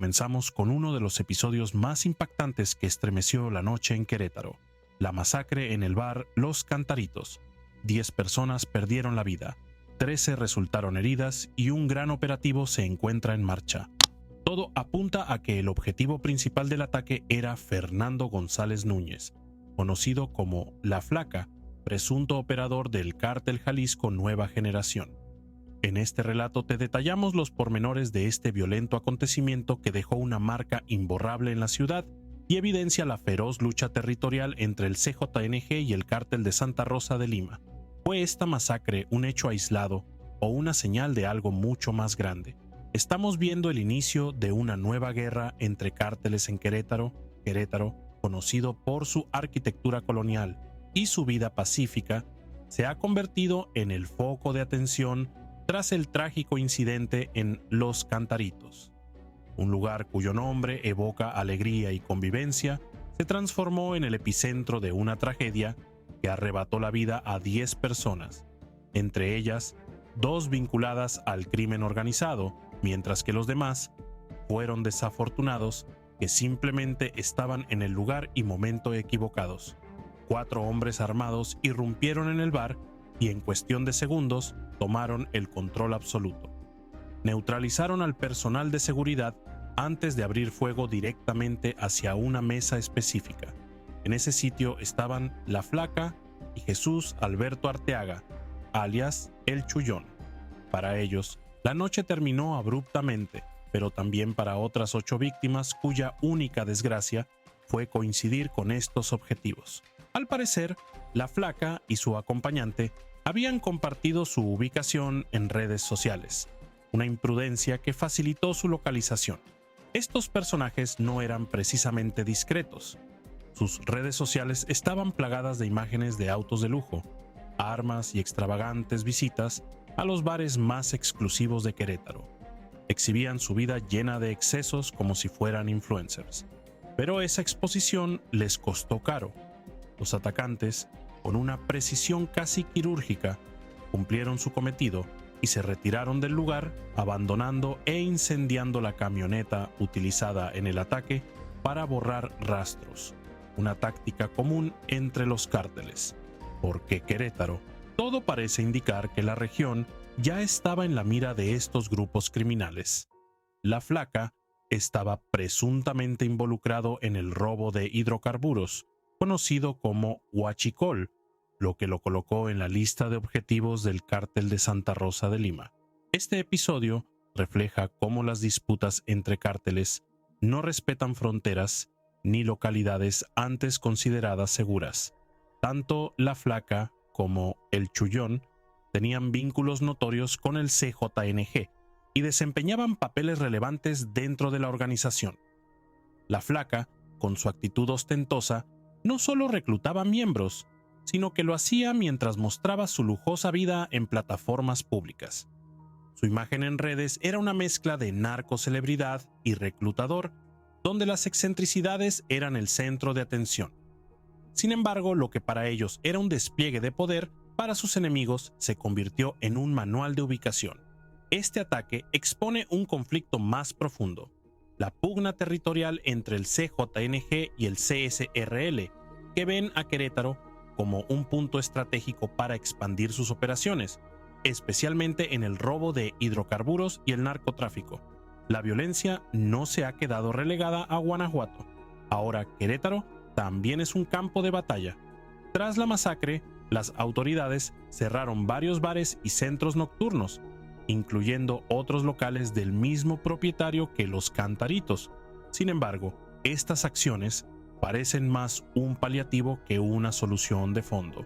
comenzamos con uno de los episodios más impactantes que estremeció la noche en Querétaro: la masacre en el bar Los Cantaritos. 10 personas perdieron la vida, 13 resultaron heridas y un gran operativo se encuentra en marcha. Todo apunta a que el objetivo principal del ataque era Fernando González Núñez, conocido como La Flaca, presunto operador del Cártel Jalisco Nueva Generación. En este relato te detallamos los pormenores de este violento acontecimiento que dejó una marca imborrable en la ciudad y evidencia la feroz lucha territorial entre el CJNG y el Cártel de Santa Rosa de Lima. ¿Fue esta masacre un hecho aislado o una señal de algo mucho más grande? Estamos viendo el inicio de una nueva guerra entre cárteles en Querétaro, conocido por su arquitectura colonial y su vida pacífica, se ha convertido en el foco de atención tras el trágico incidente en Los Cantaritos. Un lugar cuyo nombre evoca alegría y convivencia, se transformó en el epicentro de una tragedia que arrebató la vida a 10 personas, entre ellas 2 vinculadas al crimen organizado, mientras que los demás fueron desafortunados que simplemente estaban en el lugar y momento equivocados. 4 hombres armados irrumpieron en el bar y en cuestión de segundos tomaron el control absoluto. Neutralizaron al personal de seguridad antes de abrir fuego directamente hacia una mesa específica. En ese sitio estaban La Flaca y Jesús Alberto Arteaga, alias El Chullón. Para ellos, la noche terminó abruptamente, pero también para otras 8 víctimas cuya única desgracia fue coincidir con estos objetivos. Al parecer, La Flaca y su acompañante habían compartido su ubicación en redes sociales, una imprudencia que facilitó su localización. Estos personajes no eran precisamente discretos. Sus redes sociales estaban plagadas de imágenes de autos de lujo, armas y extravagantes visitas a los bares más exclusivos de Querétaro. Exhibían su vida llena de excesos como si fueran influencers. Pero esa exposición les costó caro. Los atacantes, con una precisión casi quirúrgica, cumplieron su cometido y se retiraron del lugar, abandonando e incendiando la camioneta utilizada en el ataque para borrar rastros, una táctica común entre los cárteles. Porque Querétaro, todo parece indicar que la región ya estaba en la mira de estos grupos criminales. La Flaca estaba presuntamente involucrado en el robo de hidrocarburos, conocido como huachicol, lo que lo colocó en la lista de objetivos del Cártel de Santa Rosa de Lima. Este episodio refleja cómo las disputas entre cárteles no respetan fronteras ni localidades antes consideradas seguras. Tanto La Flaca como El Chullón tenían vínculos notorios con el CJNG y desempeñaban papeles relevantes dentro de la organización. La Flaca, con su actitud ostentosa, no solo reclutaba miembros, sino que lo hacía mientras mostraba su lujosa vida en plataformas públicas. Su imagen en redes era una mezcla de narcocelebridad y reclutador, donde las excentricidades eran el centro de atención. Sin embargo, lo que para ellos era un despliegue de poder, para sus enemigos se convirtió en un manual de ubicación. Este ataque expone un conflicto más profundo: la pugna territorial entre el CJNG y el CSRL, que ven a Querétaro como un punto estratégico para expandir sus operaciones, especialmente en el robo de hidrocarburos y el narcotráfico. La violencia no se ha quedado relegada a Guanajuato. Ahora Querétaro también es un campo de batalla. Tras la masacre, las autoridades cerraron varios bares y centros nocturnos, incluyendo otros locales del mismo propietario que Los Cantaritos. Sin embargo, estas acciones parecen más un paliativo que una solución de fondo.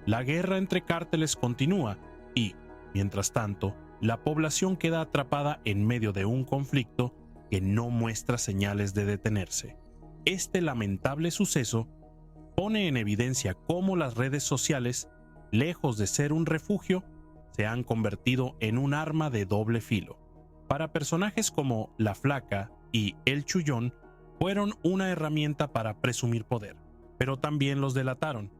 La guerra entre cárteles continúa y, mientras tanto, la población queda atrapada en medio de un conflicto que no muestra señales de detenerse. Este lamentable suceso pone en evidencia cómo las redes sociales, lejos de ser un refugio, se han convertido en un arma de doble filo. Para personajes como La Flaca y El Chullón, fueron una herramienta para presumir poder, pero también los delataron.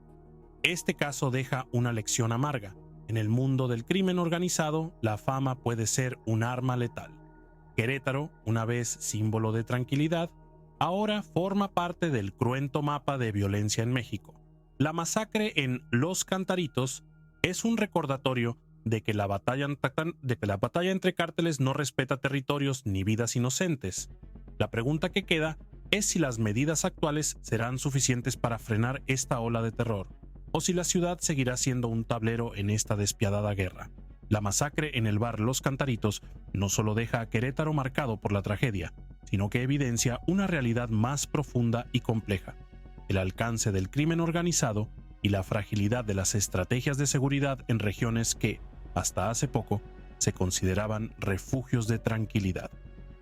Este caso deja una lección amarga. En el mundo del crimen organizado, la fama puede ser un arma letal. Querétaro, una vez símbolo de tranquilidad, ahora forma parte del cruento mapa de violencia en México. La masacre en Los Cantaritos es un recordatorio de que la batalla entre cárteles no respeta territorios ni vidas inocentes. La pregunta que queda es si las medidas actuales serán suficientes para frenar esta ola de terror, o si la ciudad seguirá siendo un tablero en esta despiadada guerra. La masacre en el bar Los Cantaritos no solo deja a Querétaro marcado por la tragedia, sino que evidencia una realidad más profunda y compleja: el alcance del crimen organizado y la fragilidad de las estrategias de seguridad en regiones que, hasta hace poco, se consideraban refugios de tranquilidad.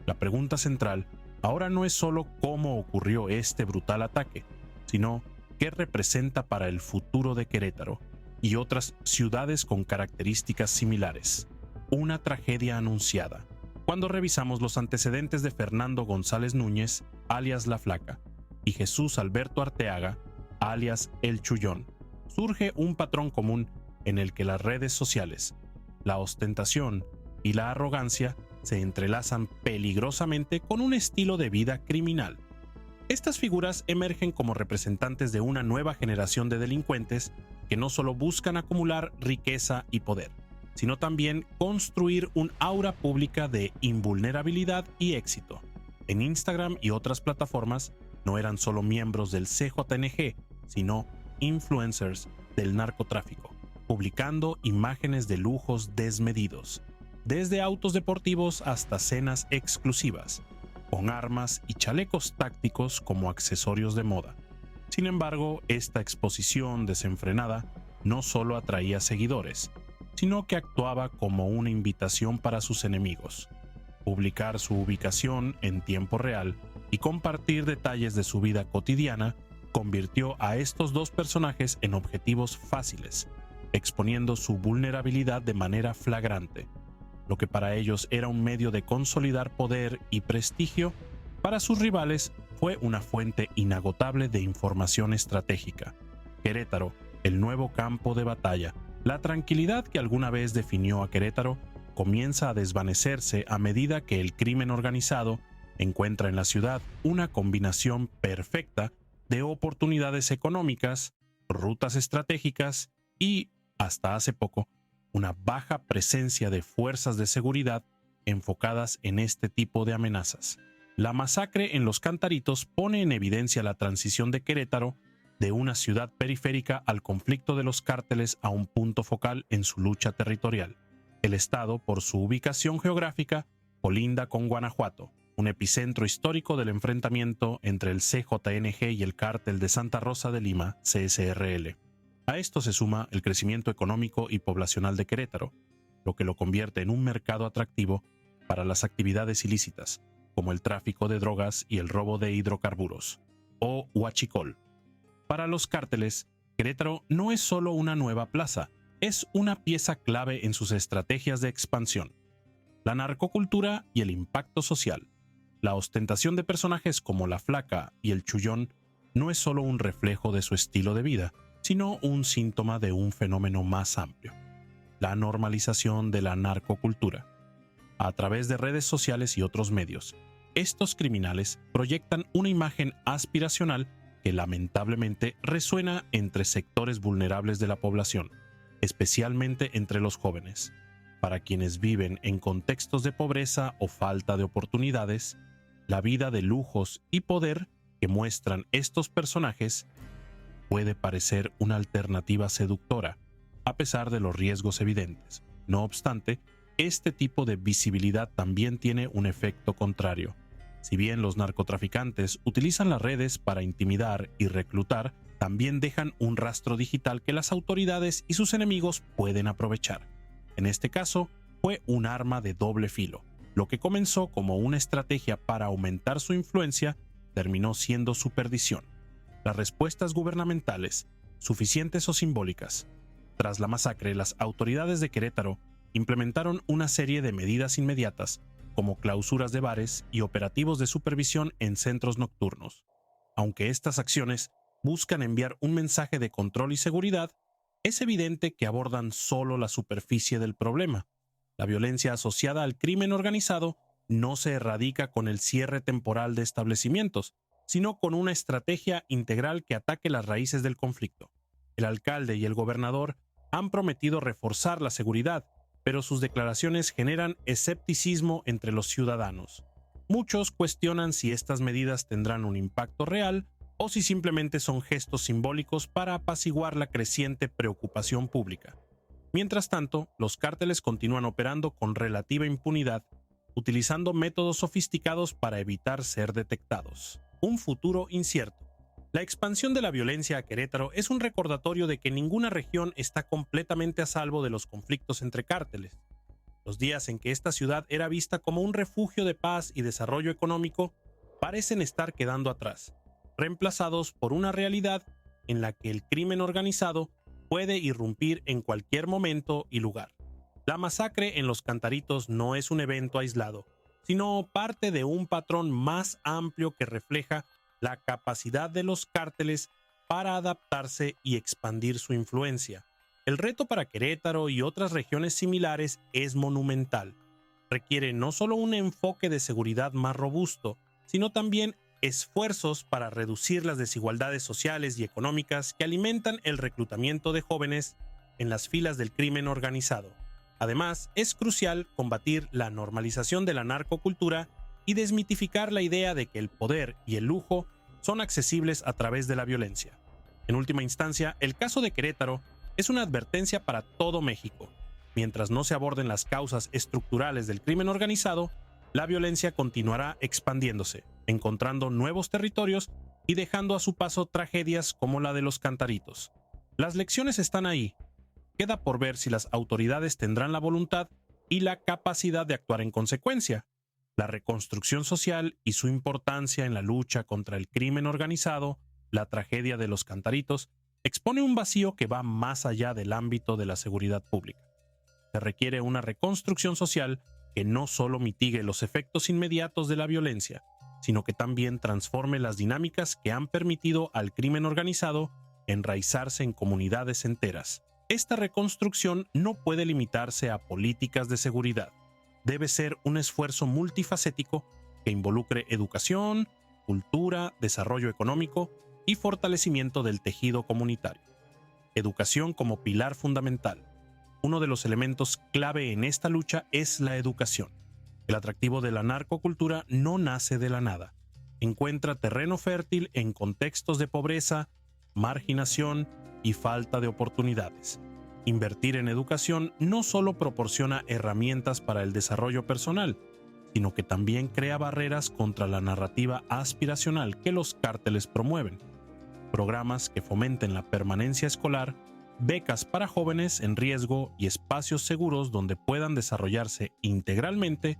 La pregunta central ahora no es solo cómo ocurrió este brutal ataque, sino qué representa para el futuro de Querétaro y otras ciudades con características similares. Una tragedia anunciada. Cuando revisamos los antecedentes de Fernando González Núñez, alias La Flaca, y Jesús Alberto Arteaga, alias El Chullón, surge un patrón común en el que las redes sociales, la ostentación y la arrogancia se entrelazan peligrosamente con un estilo de vida criminal. Estas figuras emergen como representantes de una nueva generación de delincuentes que no solo buscan acumular riqueza y poder, sino también construir un aura pública de invulnerabilidad y éxito. En Instagram y otras plataformas no eran solo miembros del CJNG, sino influencers del narcotráfico, publicando imágenes de lujos desmedidos, desde autos deportivos hasta cenas exclusivas, con armas y chalecos tácticos como accesorios de moda. Sin embargo, esta exposición desenfrenada no solo atraía seguidores, sino que actuaba como una invitación para sus enemigos. Publicar su ubicación en tiempo real y compartir detalles de su vida cotidiana convirtió a estos dos personajes en objetivos fáciles, exponiendo su vulnerabilidad de manera flagrante. Lo que para ellos era un medio de consolidar poder y prestigio, para sus rivales fue una fuente inagotable de información estratégica. Querétaro, el nuevo campo de batalla. La tranquilidad que alguna vez definió a Querétaro comienza a desvanecerse a medida que el crimen organizado encuentra en la ciudad una combinación perfecta de oportunidades económicas, rutas estratégicas y, hasta hace poco, una baja presencia de fuerzas de seguridad enfocadas en este tipo de amenazas. La masacre en Los Cantaritos pone en evidencia la transición de Querétaro de una ciudad periférica al conflicto de los cárteles a un punto focal en su lucha territorial. El estado, por su ubicación geográfica, colinda con Guanajuato, un epicentro histórico del enfrentamiento entre el CJNG y el Cártel de Santa Rosa de Lima, CSRL. A esto se suma el crecimiento económico y poblacional de Querétaro, lo que lo convierte en un mercado atractivo para las actividades ilícitas, como el tráfico de drogas y el robo de hidrocarburos, o huachicol. Para los cárteles, Querétaro no es solo una nueva plaza, es una pieza clave en sus estrategias de expansión. La narcocultura y el impacto social. La ostentación de personajes como La Flaca y El Chullón no es solo un reflejo de su estilo de vida, sino un síntoma de un fenómeno más amplio: la normalización de la narcocultura. A través de redes sociales y otros medios, estos criminales proyectan una imagen aspiracional que lamentablemente resuena entre sectores vulnerables de la población, especialmente entre los jóvenes. Para quienes viven en contextos de pobreza o falta de oportunidades, la vida de lujos y poder que muestran estos personajes puede parecer una alternativa seductora, a pesar de los riesgos evidentes. No obstante, este tipo de visibilidad también tiene un efecto contrario. Si bien los narcotraficantes utilizan las redes para intimidar y reclutar, también dejan un rastro digital que las autoridades y sus enemigos pueden aprovechar. En este caso, fue un arma de doble filo. Lo que comenzó como una estrategia para aumentar su influencia terminó siendo su perdición. Las respuestas gubernamentales, suficientes o simbólicas. Tras la masacre, las autoridades de Querétaro implementaron una serie de medidas inmediatas, como clausuras de bares y operativos de supervisión en centros nocturnos. Aunque estas acciones buscan enviar un mensaje de control y seguridad, es evidente que abordan solo la superficie del problema. La violencia asociada al crimen organizado no se erradica con el cierre temporal de establecimientos, sino con una estrategia integral que ataque las raíces del conflicto. El alcalde y el gobernador han prometido reforzar la seguridad, pero sus declaraciones generan escepticismo entre los ciudadanos. Muchos cuestionan si estas medidas tendrán un impacto real o si simplemente son gestos simbólicos para apaciguar la creciente preocupación pública. Mientras tanto, los cárteles continúan operando con relativa impunidad, utilizando métodos sofisticados para evitar ser detectados. Un futuro incierto. La expansión de la violencia a Querétaro es un recordatorio de que ninguna región está completamente a salvo de los conflictos entre cárteles. Los días en que esta ciudad era vista como un refugio de paz y desarrollo económico parecen estar quedando atrás, reemplazados por una realidad en la que el crimen organizado puede irrumpir en cualquier momento y lugar. La masacre en Los Cantaritos no es un evento aislado, sino parte de un patrón más amplio que refleja la capacidad de los cárteles para adaptarse y expandir su influencia. El reto para Querétaro y otras regiones similares es monumental. Requiere no solo un enfoque de seguridad más robusto, sino también esfuerzos para reducir las desigualdades sociales y económicas que alimentan el reclutamiento de jóvenes en las filas del crimen organizado. Además, es crucial combatir la normalización de la narcocultura y desmitificar la idea de que el poder y el lujo son accesibles a través de la violencia. En última instancia, el caso de Querétaro es una advertencia para todo México. Mientras no se aborden las causas estructurales del crimen organizado, la violencia continuará expandiéndose, encontrando nuevos territorios y dejando a su paso tragedias como la de Los Cantaritos. Las lecciones están ahí. Queda por ver si las autoridades tendrán la voluntad y la capacidad de actuar en consecuencia. La reconstrucción social y su importancia en la lucha contra el crimen organizado, la tragedia de Los Cantaritos, expone un vacío que va más allá del ámbito de la seguridad pública. Se requiere una reconstrucción social que no solo mitigue los efectos inmediatos de la violencia, sino que también transforme las dinámicas que han permitido al crimen organizado enraizarse en comunidades enteras. Esta reconstrucción no puede limitarse a políticas de seguridad. Debe ser un esfuerzo multifacético que involucre educación, cultura, desarrollo económico y fortalecimiento del tejido comunitario. Educación como pilar fundamental. Uno de los elementos clave en esta lucha es la educación. El atractivo de la narcocultura no nace de la nada. Encuentra terreno fértil en contextos de pobreza, marginación y falta de oportunidades. Invertir en educación no solo proporciona herramientas para el desarrollo personal, sino que también crea barreras contra la narrativa aspiracional que los cárteles promueven. Programas que fomenten la permanencia escolar, becas para jóvenes en riesgo y espacios seguros donde puedan desarrollarse integralmente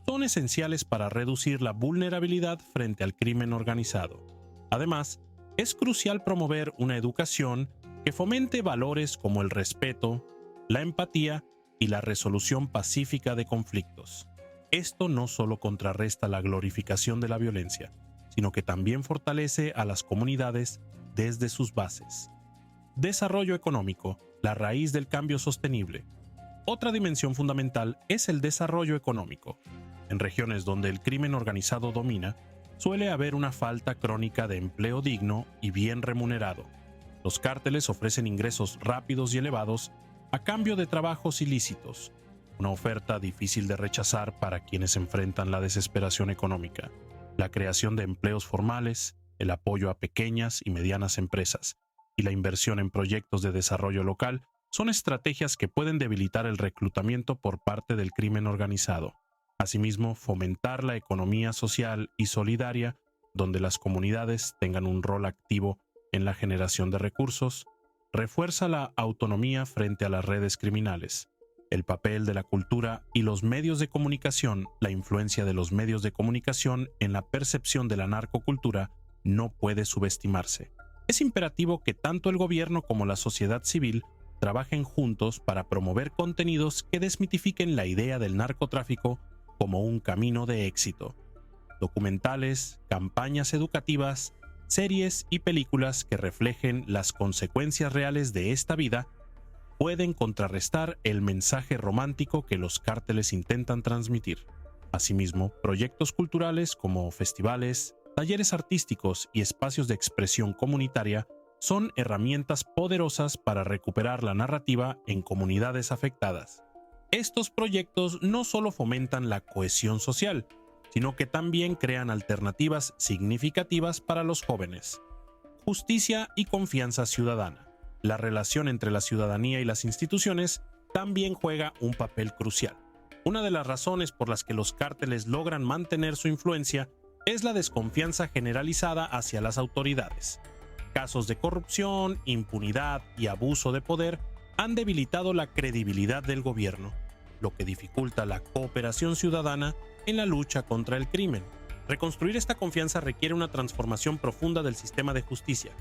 son esenciales para reducir la vulnerabilidad frente al crimen organizado. Además, es crucial promover una educación que fomente valores como el respeto, la empatía y la resolución pacífica de conflictos. Esto no solo contrarresta la glorificación de la violencia, sino que también fortalece a las comunidades desde sus bases. Desarrollo económico, la raíz del cambio sostenible. Otra dimensión fundamental es el desarrollo económico. En regiones donde el crimen organizado domina, suele haber una falta crónica de empleo digno y bien remunerado. Los cárteles ofrecen ingresos rápidos y elevados a cambio de trabajos ilícitos, una oferta difícil de rechazar para quienes enfrentan la desesperación económica. La creación de empleos formales, el apoyo a pequeñas y medianas empresas y la inversión en proyectos de desarrollo local son estrategias que pueden debilitar el reclutamiento por parte del crimen organizado. Asimismo, fomentar la economía social y solidaria, donde las comunidades tengan un rol activo en la generación de recursos, refuerza la autonomía frente a las redes criminales. El papel de la cultura y los medios de comunicación, la influencia de los medios de comunicación en la percepción de la narcocultura no puede subestimarse. Es imperativo que tanto el gobierno como la sociedad civil trabajen juntos para promover contenidos que desmitifiquen la idea del narcotráfico como un camino de éxito. Documentales, campañas educativas, series y películas que reflejen las consecuencias reales de esta vida pueden contrarrestar el mensaje romántico que los cárteles intentan transmitir. Asimismo, proyectos culturales como festivales, talleres artísticos y espacios de expresión comunitaria son herramientas poderosas para recuperar la narrativa en comunidades afectadas. Estos proyectos no solo fomentan la cohesión social, sino que también crean alternativas significativas para los jóvenes. Justicia y confianza ciudadana. La relación entre la ciudadanía y las instituciones también juega un papel crucial. Una de las razones por las que los cárteles logran mantener su influencia es la desconfianza generalizada hacia las autoridades. Casos de corrupción, impunidad y abuso de poder han debilitado la credibilidad del gobierno, lo que dificulta la cooperación ciudadana en la lucha contra el crimen. Reconstruir esta confianza requiere una transformación profunda del sistema de justicia.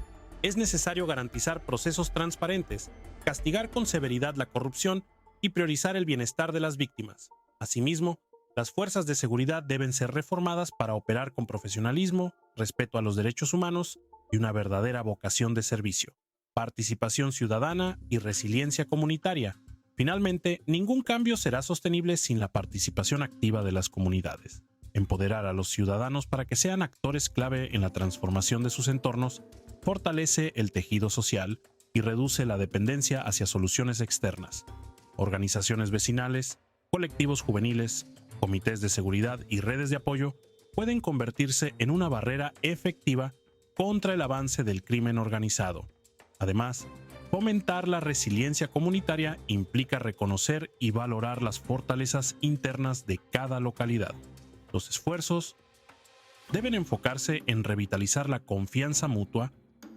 Es necesario garantizar procesos transparentes, castigar con severidad la corrupción y priorizar el bienestar de las víctimas. Asimismo, las fuerzas de seguridad deben ser reformadas para operar con profesionalismo, respeto a los derechos humanos y una verdadera vocación de servicio. Participación ciudadana y resiliencia comunitaria. Finalmente, ningún cambio será sostenible sin la participación activa de las comunidades. Empoderar a los ciudadanos para que sean actores clave en la transformación de sus entornos fortalece el tejido social y reduce la dependencia hacia soluciones externas. Organizaciones vecinales, colectivos juveniles, comités de seguridad y redes de apoyo pueden convertirse en una barrera efectiva contra el avance del crimen organizado. Además, fomentar la resiliencia comunitaria implica reconocer y valorar las fortalezas internas de cada localidad. Los esfuerzos deben enfocarse en revitalizar la confianza mutua,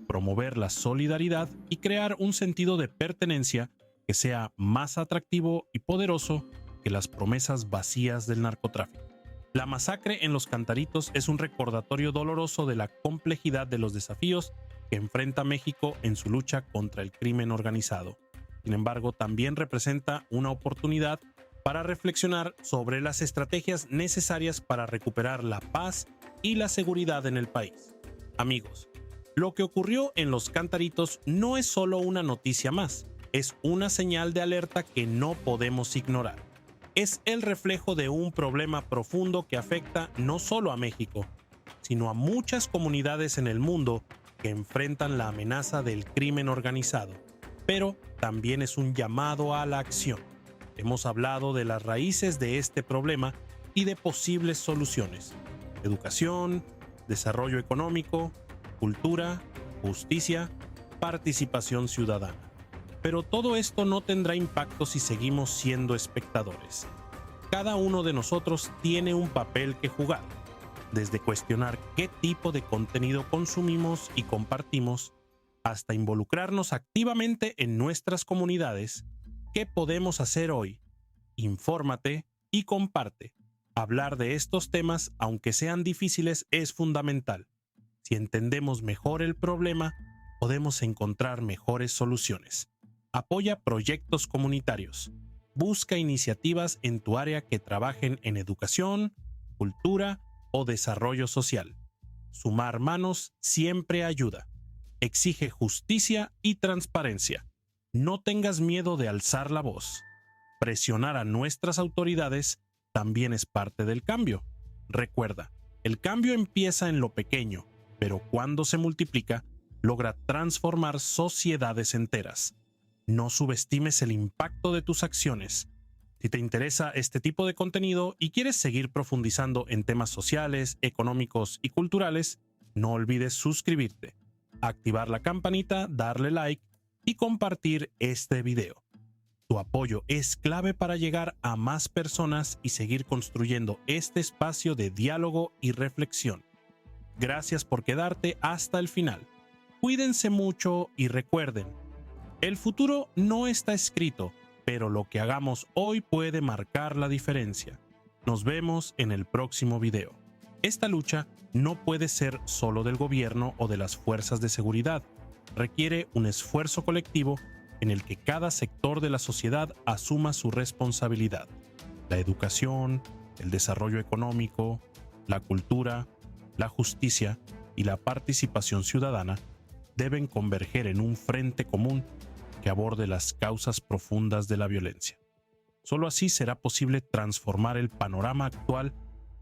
promover la solidaridad y crear un sentido de pertenencia que sea más atractivo y poderoso que las promesas vacías del narcotráfico. La masacre en Los Cantaritos es un recordatorio doloroso de la complejidad de los desafíos que enfrenta México en su lucha contra el crimen organizado. Sin embargo, también representa una oportunidad para reflexionar sobre las estrategias necesarias para recuperar la paz y la seguridad en el país. Amigos, lo que ocurrió en Los Cantaritos no es solo una noticia más, es una señal de alerta que no podemos ignorar. Es el reflejo de un problema profundo que afecta no solo a México, sino a muchas comunidades en el mundo que enfrentan la amenaza del crimen organizado, pero también es un llamado a la acción. Hemos hablado de las raíces de este problema y de posibles soluciones: educación, desarrollo económico, cultura, justicia, participación ciudadana. Pero todo esto no tendrá impacto si seguimos siendo espectadores. Cada uno de nosotros tiene un papel que jugar, desde cuestionar qué tipo de contenido consumimos y compartimos, hasta involucrarnos activamente en nuestras comunidades. ¿Qué podemos hacer hoy? Infórmate y comparte. Hablar de estos temas, aunque sean difíciles, es fundamental. Si entendemos mejor el problema, podemos encontrar mejores soluciones. Apoya proyectos comunitarios. Busca iniciativas en tu área que trabajen en educación, cultura o desarrollo social. Sumar manos siempre ayuda. Exige justicia y transparencia. No tengas miedo de alzar la voz. Presionar a nuestras autoridades también es parte del cambio. Recuerda, el cambio empieza en lo pequeño, pero cuando se multiplica, logra transformar sociedades enteras. No subestimes el impacto de tus acciones. Si te interesa este tipo de contenido y quieres seguir profundizando en temas sociales, económicos y culturales, no olvides suscribirte, activar la campanita, darle like y compartir este video. Tu apoyo es clave para llegar a más personas y seguir construyendo este espacio de diálogo y reflexión. Gracias por quedarte hasta el final. Cuídense mucho y recuerden, el futuro no está escrito, pero lo que hagamos hoy puede marcar la diferencia. Nos vemos en el próximo video. Esta lucha no puede ser solo del gobierno o de las fuerzas de seguridad. Requiere un esfuerzo colectivo en el que cada sector de la sociedad asuma su responsabilidad. La educación, el desarrollo económico, la cultura, la justicia y la participación ciudadana deben converger en un frente común que aborde las causas profundas de la violencia. Solo así será posible transformar el panorama actual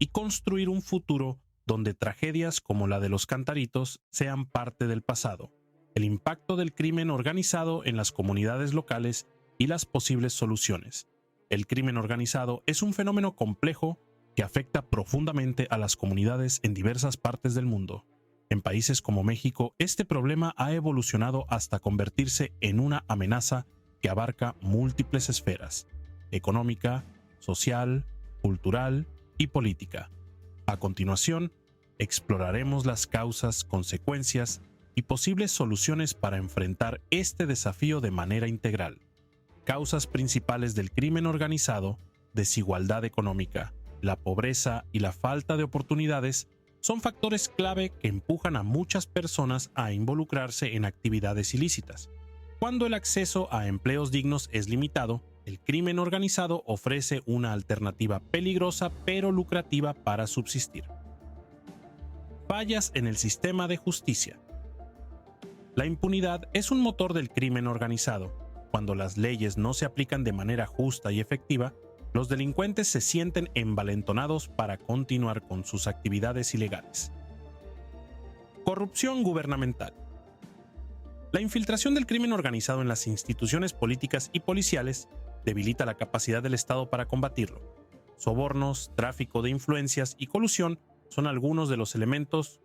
y construir un futuro donde tragedias como la de los Cantaritos sean parte del pasado, el impacto del crimen organizado en las comunidades locales y las posibles soluciones. El crimen organizado es un fenómeno complejo que afecta profundamente a las comunidades en diversas partes del mundo. En países como México, este problema ha evolucionado hasta convertirse en una amenaza que abarca múltiples esferas: económica, social, cultural y política. A continuación, exploraremos las causas, consecuencias y posibles soluciones para enfrentar este desafío de manera integral. Causas principales del crimen organizado: desigualdad económica. La pobreza y la falta de oportunidades son factores clave que empujan a muchas personas a involucrarse en actividades ilícitas. Cuando el acceso a empleos dignos es limitado, el crimen organizado ofrece una alternativa peligrosa pero lucrativa para subsistir. Fallas en el sistema de justicia. La impunidad es un motor del crimen organizado. Cuando las leyes no se aplican de manera justa y efectiva, los delincuentes se sienten envalentonados para continuar con sus actividades ilegales. Corrupción gubernamental. La infiltración del crimen organizado en las instituciones políticas y policiales debilita la capacidad del Estado para combatirlo. Sobornos, tráfico de influencias y colusión son algunos de los elementos